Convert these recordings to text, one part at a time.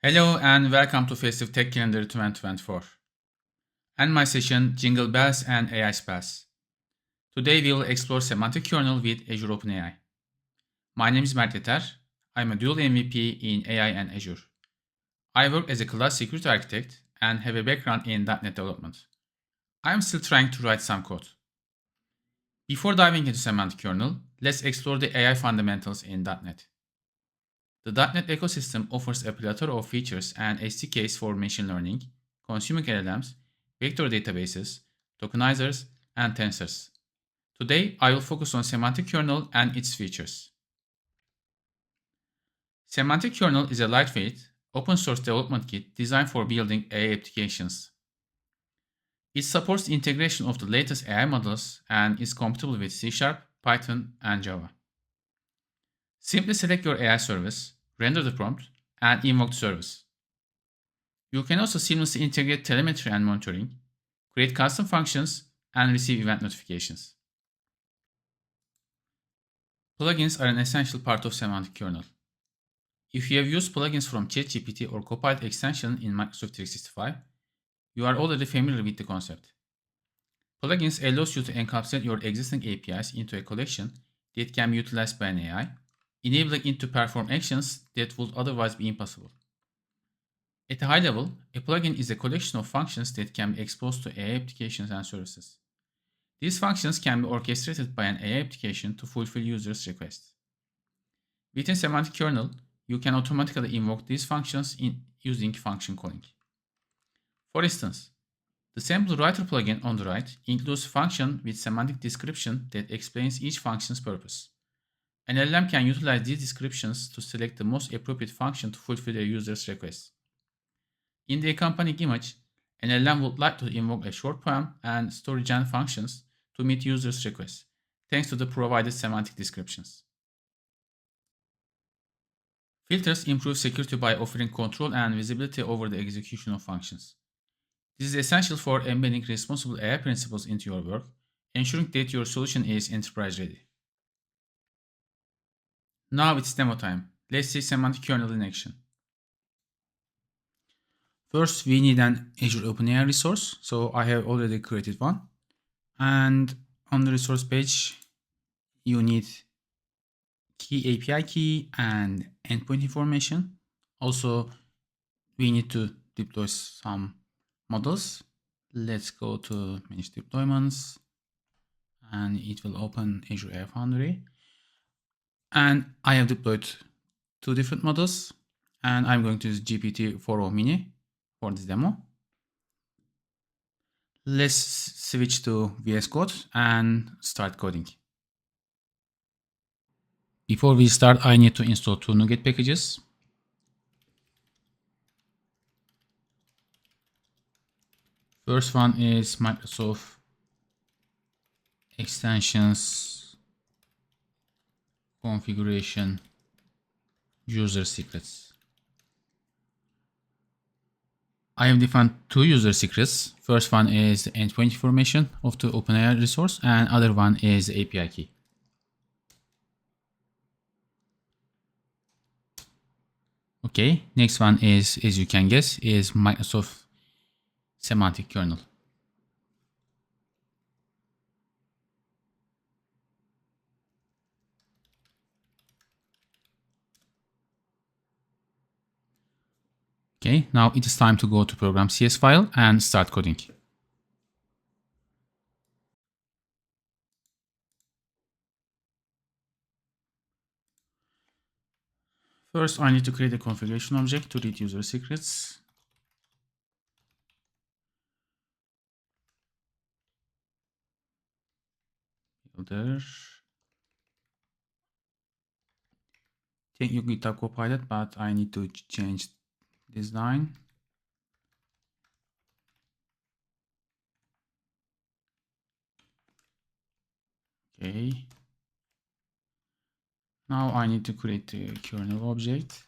Hello and welcome to Festive Tech Calendar 2024 and my session Jingle Bells and AI Spells. Today we will explore Semantic Kernel with Azure OpenAI. My name is Mert Yeter. I'm a dual MVP in AI and Azure. I work as a cloud security architect and have a background in .NET development. I'm still trying to write some code. Before diving into Semantic Kernel, let's explore the AI fundamentals in .NET. The .NET ecosystem offers a plethora of features and SDKs for machine learning, consuming LLMs, vector databases, tokenizers, and tensors. Today, I will focus on Semantic Kernel and its features. Semantic Kernel is a lightweight, open-source development kit designed for building AI applications. It supports the integration of the latest AI models and is compatible with C#, Python, and Java. Simply select your AI service, render the prompt, and invoke the service. You can also seamlessly integrate telemetry and monitoring, create custom functions, and receive event notifications. Plugins are an essential part of Semantic Kernel. If you have used plugins from ChatGPT or Copilot extension in Microsoft 365, you are already familiar with the concept. Plugins allows you to encapsulate your existing APIs into a collection that can be utilized by an AI, enabling it to perform actions that would otherwise be impossible. At a high level, a plugin is a collection of functions that can be exposed to AI applications and services. These functions can be orchestrated by an AI application to fulfill users' requests. Within Semantic Kernel, you can automatically invoke these functions using function calling. For instance, the Sample Writer plugin on the right includes a function with semantic description that explains each function's purpose. An LLM can utilize these descriptions to select the most appropriate function to fulfill a user's request. In the accompanying image, an LLM would like to invoke a short poem and story-gen functions to meet users' requests, thanks to the provided semantic descriptions. Filters improve security by offering control and visibility over the execution of functions. This is essential for embedding responsible AI principles into your work, ensuring that your solution is enterprise-ready. Now it's demo time. Let's see Semantic Kernel in action. First, we need an Azure OpenAI resource. So I have already created one. And on the resource page, you need key API key and endpoint information. Also, we need to deploy some models. Let's go to manage deployments and it will open Azure AI Foundry. And I have deployed two different models and I'm going to use GPT-4o Mini for this demo. Let's switch to VS Code and start coding. Before we start, I need to install two NuGet packages. First one is Microsoft Extensions Configuration User Secrets. I have defined two user secrets. First one is the endpoint information of the OpenAI resource and other one is the API key. Okay, next one is, as you can guess, is Microsoft Semantic Kernel. Okay, now it is time to go to program CS file and start coding. First, I need to create a configuration object to read user secrets. Builder. Thank you GitHub Copilot, but I need to change this line. Okay. Now I need to create a kernel object.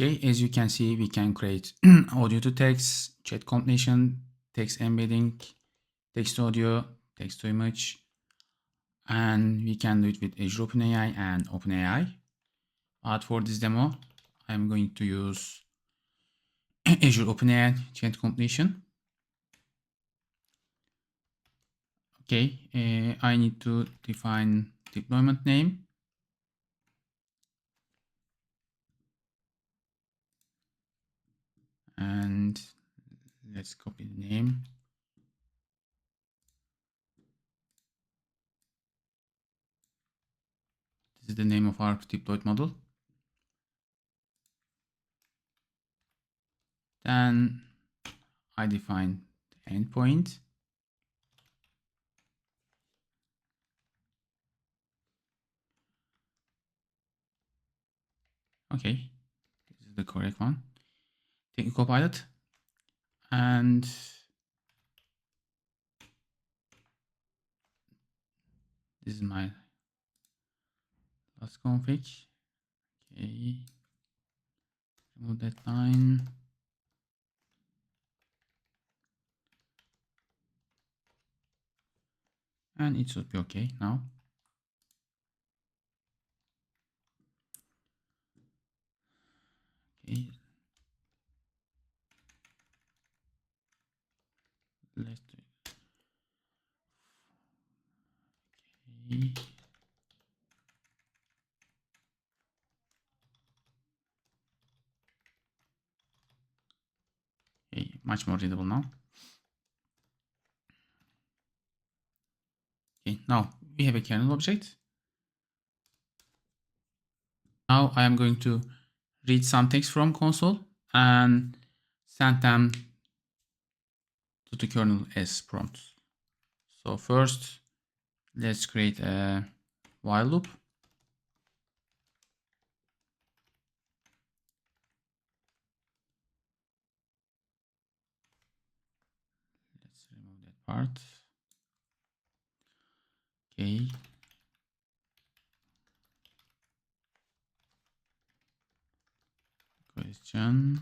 Okay, as you can see, we can create audio to text, chat combination, text embedding, text to audio, text to image, and we can do it with Azure OpenAI and OpenAI. But for this demo, I'm going to use Azure OpenAI Chat Completion. Okay, I need to define deployment name. And let's copy the name. This is the name of our deployed model. Then I define the endpoint. Okay, this is the correct one. Take a Copilot, and this is my last config. Okay, remove that line. And it should be okay now. Okay, let's do it. Okay. Okay, much more readable now. Okay, now we have a kernel object. Now I am going to read some text from console and send them to the kernel as prompts. So first, let's create a while loop. Let's remove that part. Okay. Question.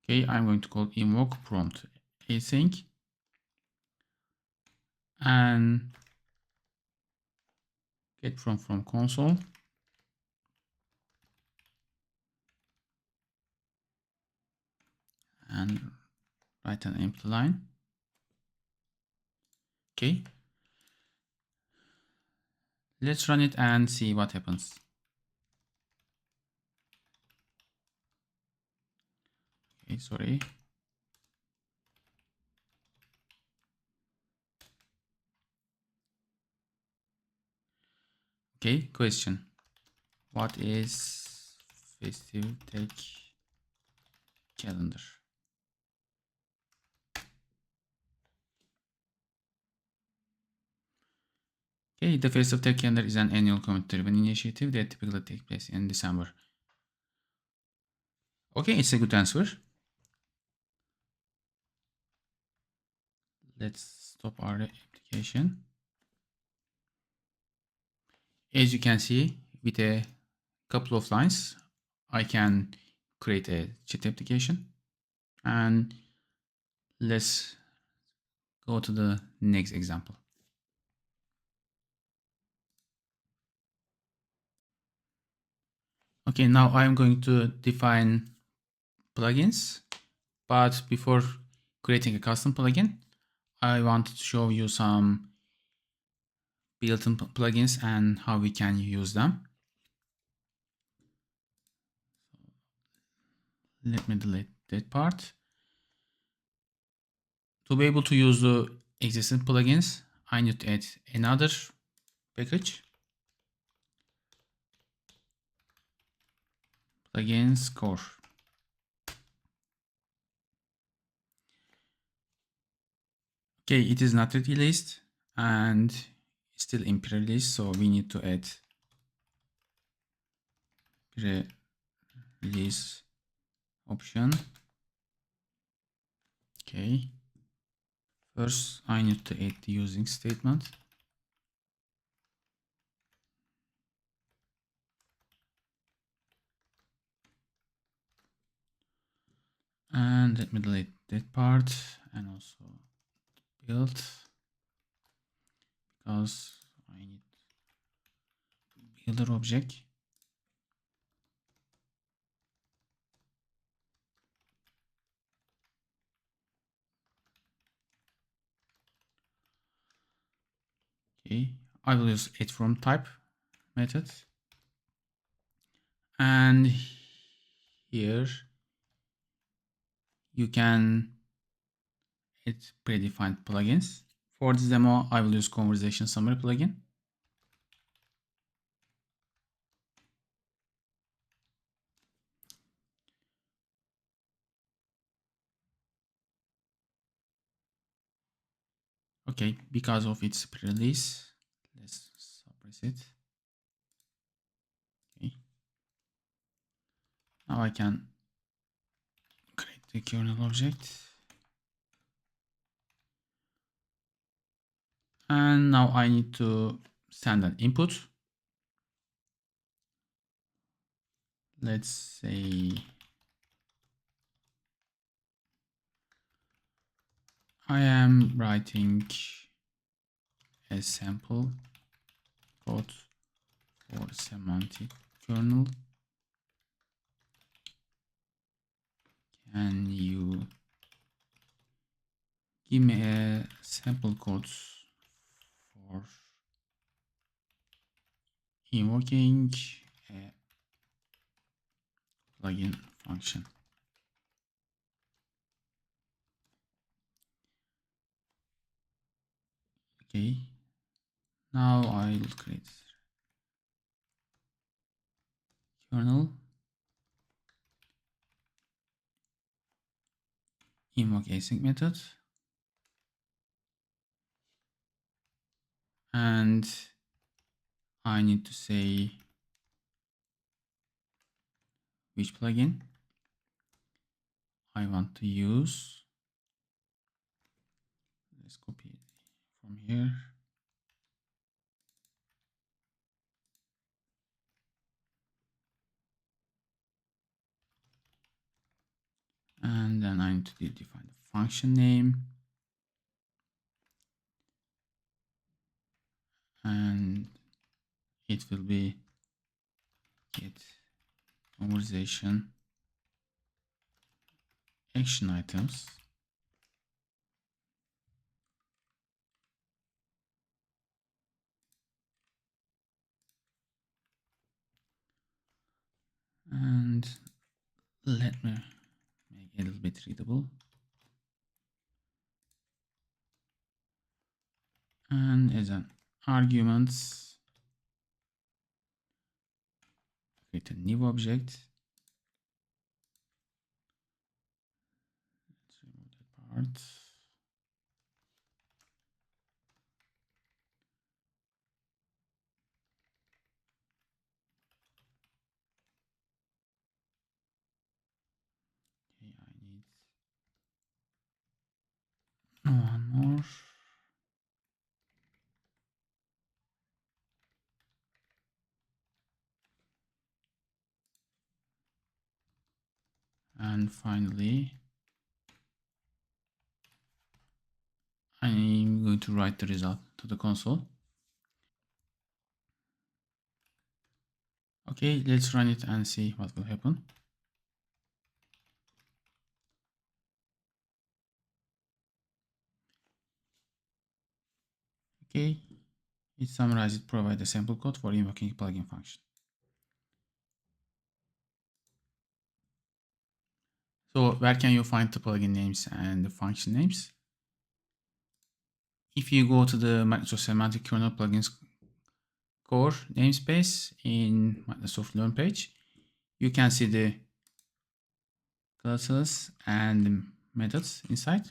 Okay, I'm going to call invoke prompt async and get from console. And write an empty line. Okay. Let's run it and see what happens. Okay, sorry. Okay, question. What is festive tech calendar? Okay, the Festive Tech Calendar is an annual community-driven initiative that typically takes place in December. Okay, it's a good answer. Let's stop our application. As you can see, with a couple of lines, I can create a chat application. And let's go to the next example. Okay, now I'm going to define plugins, but before creating a custom plugin, I want to show you some built-in plugins and how we can use them. Let me delete that part. To be able to use the existing plugins, I need to add another package, plugins core. Okay, it is not yet released and still in pre-release, so we need to add pre-release option. Okay. First, I need to add the using statement. And let me delete that part and also build, because I need builder object. Okay, I will use it from type method. And here you can add predefined plugins. For this demo, I will use conversation summary plugin. Okay, because of its pre-release, let's suppress it. Okay. Now I can create the kernel object. And now I need to send an input. Let's say I am writing a sample code for semantic kernel. Can you give me a sample code for invoking a plugin function? Okay, now I will create kernel, invoke async method, and I need to say which plugin I want to use. Let's copy it from here. And then I need to define the function name. And it will be get conversation action items. And let me make it a little bit readable. And as an arguments, create a new object. Let's remove that part. Okay, I need one more. And finally, I'm going to write the result to the console. Okay, let's run it and see what will happen. Okay, it summarizes, provide a sample code for invoking plugin function. So where can you find the plugin names and the function names? If you go to the Microsoft Semantic Kernel plugins core namespace in Microsoft Learn page, you can see the classes and the methods inside.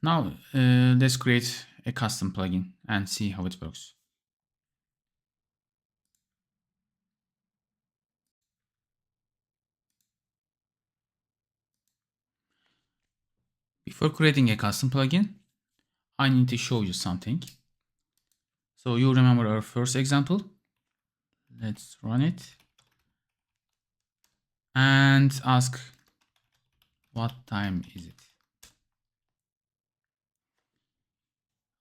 Now let's create a custom plugin and see how it works. Before creating a custom plugin, I need to show you something. So you remember our first example. Let's run it and ask what time is it.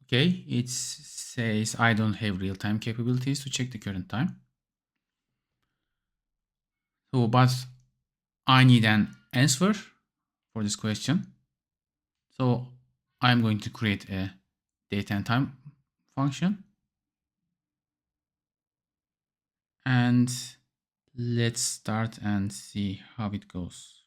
Okay, it says I don't have real-time capabilities to check the current time. So, but I need an answer for this question. So I'm going to create a date and time function. And let's start and see how it goes.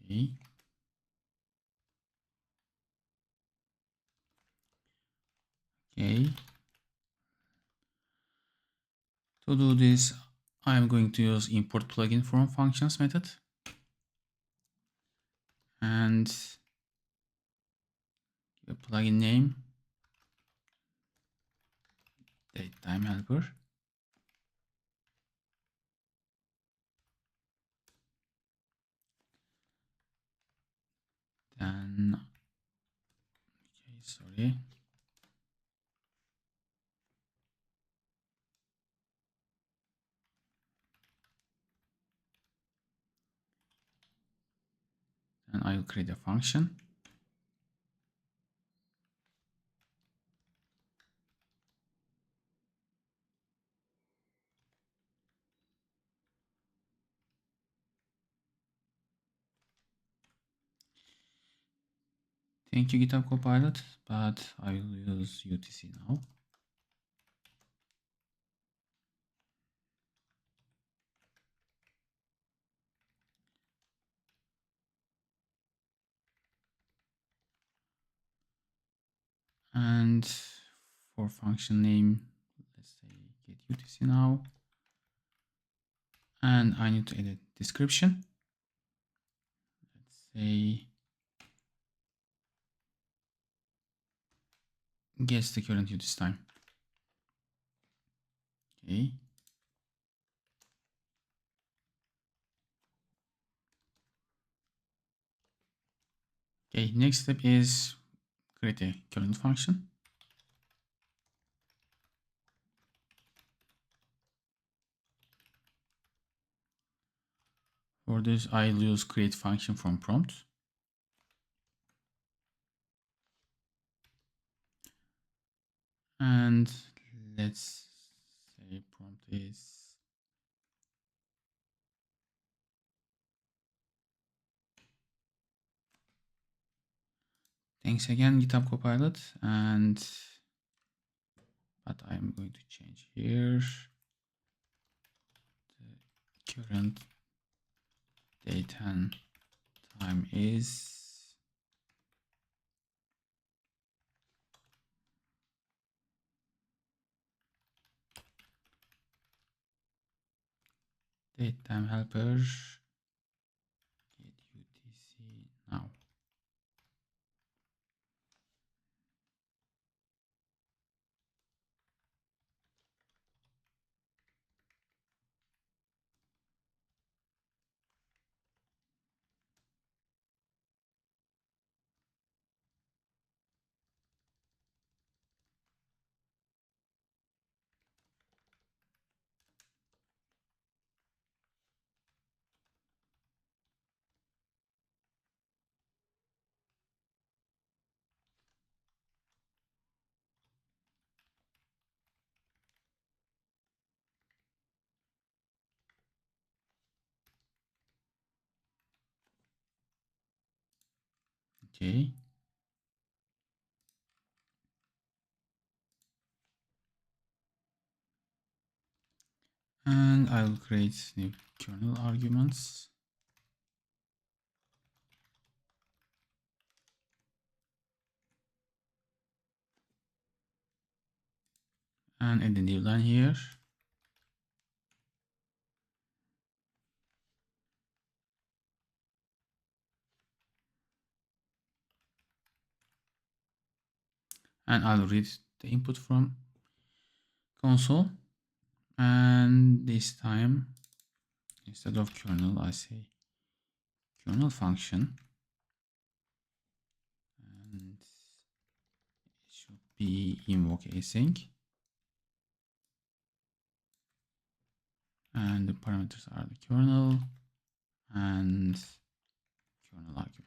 Okay. Okay. To do this, I'm going to use import plugin from functions method. And give a plugin name, date time helper. Then, okay, sorry. And I will create a function. Thank you, GitHub Copilot, but I will use UTC now. And for function name, let's say get UTC now. And I need to edit description. Let's say guess the current UTC time. Okay. Okay, next step is create a current function. For this, I'll use create function from prompt. And let's say prompt is thanks again, GitHub Copilot. But I'm going to change here the current date and time is date time helper get UTC now. Okay. And I'll create new kernel arguments. And add the new line here. and I'll read the input from console. And this time, instead of kernel, I say kernel function, and it should be invoke async, and the parameters are the kernel and kernel arguments.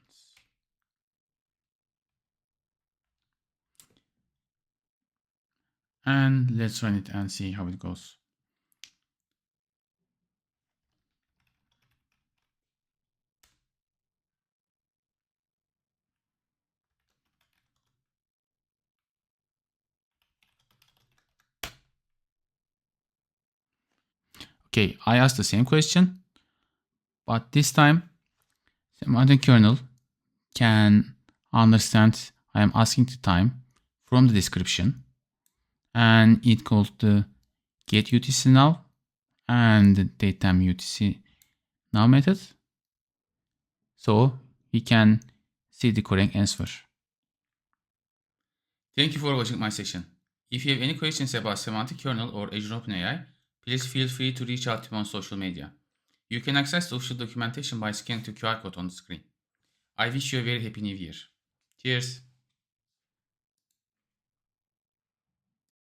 And let's run it and see how it goes. Okay, I asked the same question, but this time Semantic Kernel can understand I am asking the time from the description, and it called the get UTC now and the datetime UTC now method, so we can see the correct answer. Thank you for watching my session. If you have any questions about Semantic Kernel or Azure OpenAI, please feel free to reach out to me on social media. You can access the official documentation by scanning the QR code on the screen. I wish you a very happy new year. Cheers!